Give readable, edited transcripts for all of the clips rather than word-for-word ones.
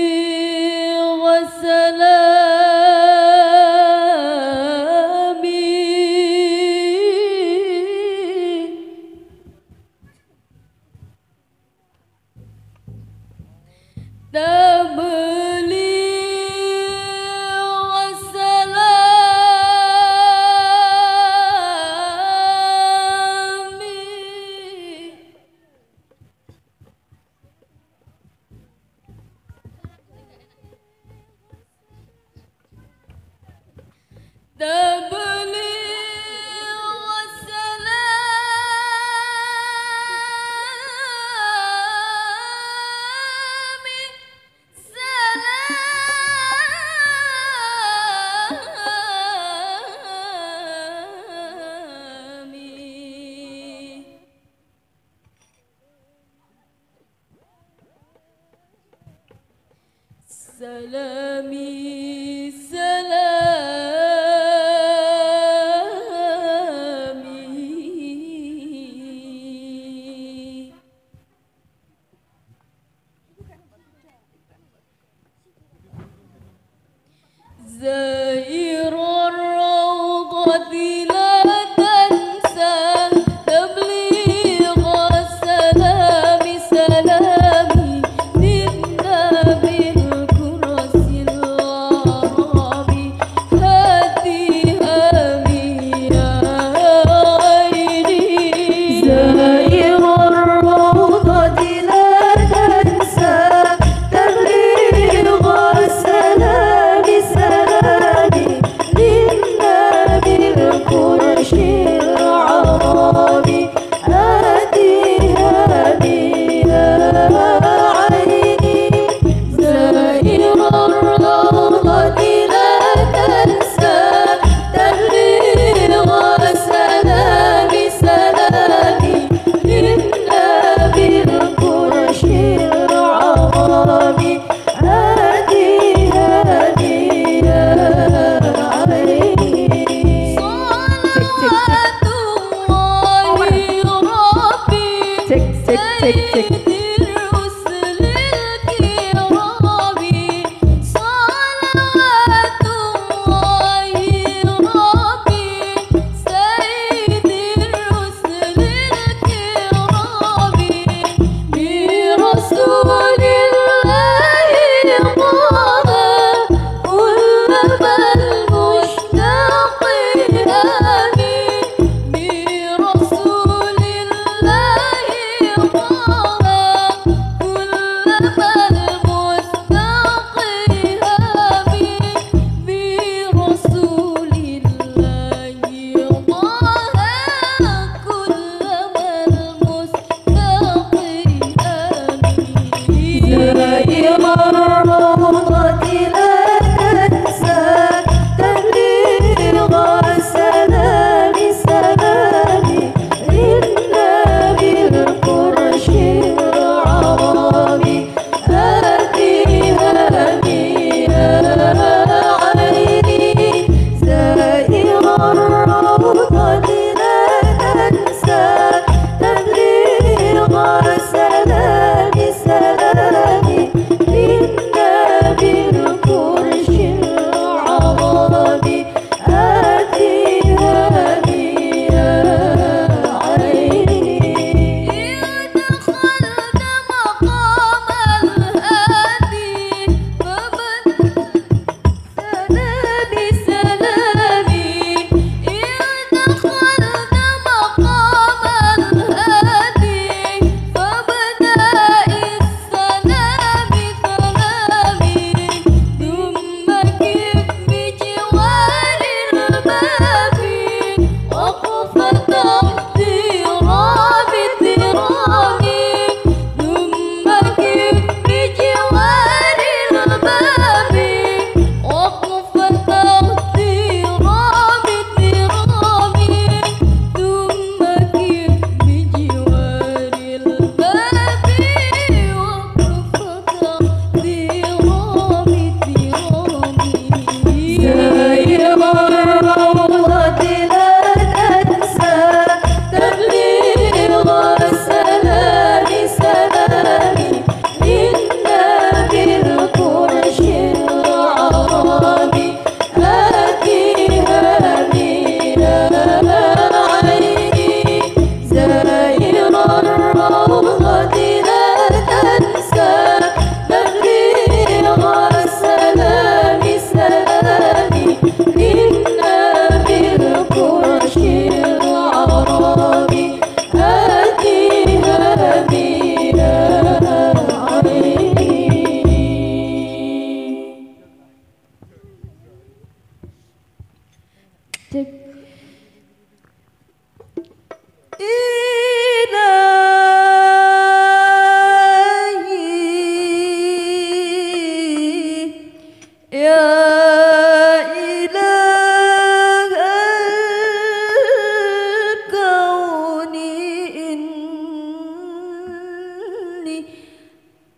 تبليغ سلامي سلامي سلامي زائر الروضة لا تنسى تبليغ السلام سلامي للنبي الكرسي الغرامي هاتي هامي يا عيني زائر الروضة لا تنسى تبليغ السلام سلامي للنبي القرشي العربي هاتي هامي يا عيني زائر الروضة لا تنسى تبليغ السلام سلامي للنبي القرشي العربي هادي هادي يا عيني صلوات الله ربي سيد الرسل الكرام صلوات الله ربي سيد الرسل الكرام برسول الله طه كلما المشتاق آمين برسول الله طه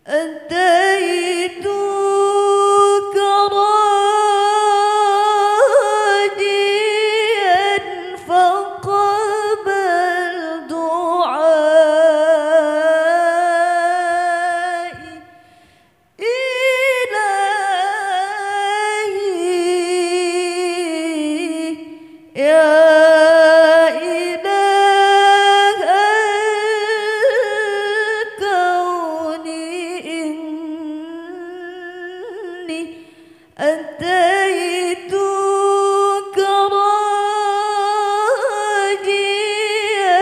أتيتك راجيا فقبل دعائي إلهي يا إله الكون إني أتيتك راجيا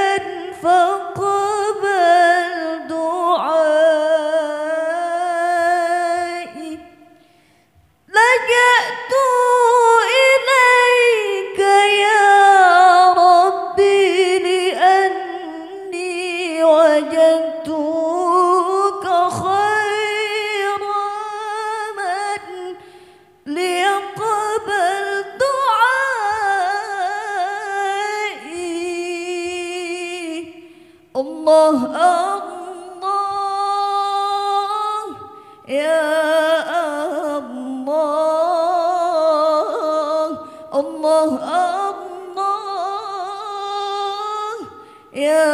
فقبل دعائي لجأت إليك يا ربي لأني وجدتك خير من ليقبل دعائي الله الله يا الله الله الله يا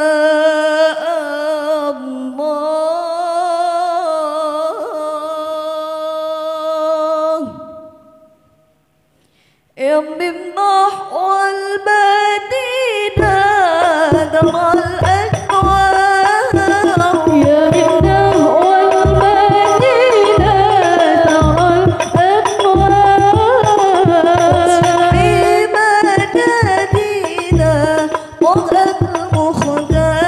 الله يمضي النحو المدينة درى الأنوار يمضي النحو المدينة درى الأنوار في منادينا طه المختار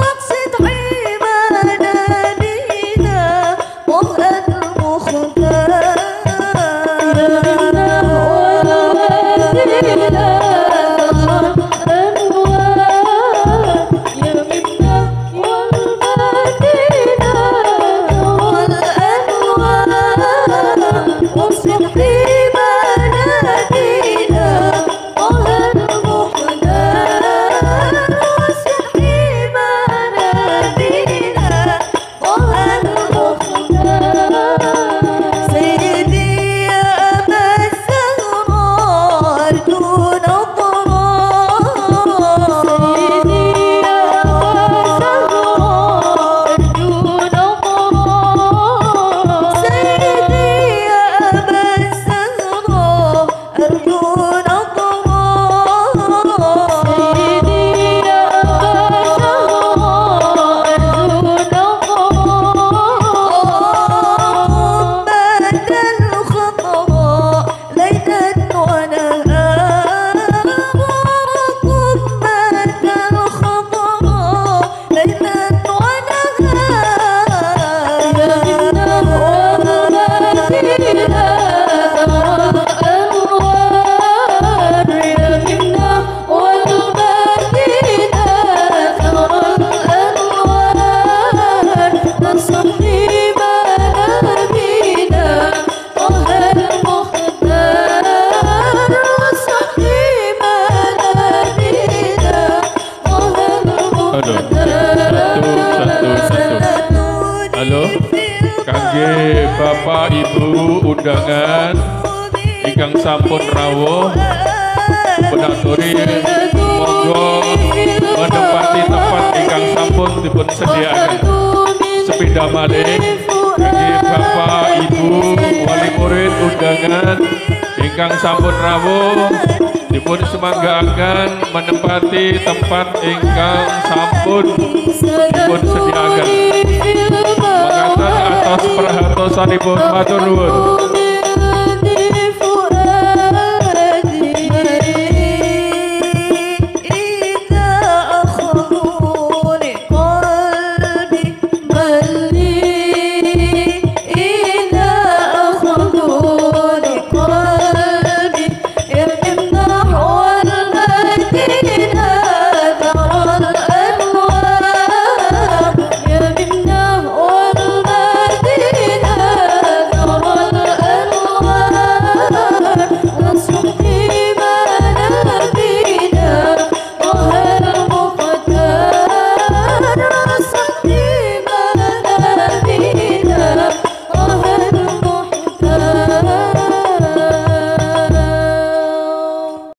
اقصد حيما نادينا طه المختار Halo, kangge Bapak Ibu undangan ingkang sampun rawuh penaturi monggo menempati tempat ingkang sampun dipun sediakan sepeda malih kangge Bapak Ibu wali murid undangan ingkang sampun rawuh dipun semanggaaken menempati tempat ingkang sampun dipun sediakan. Mangatan atas perhatosanipun matur nuwun.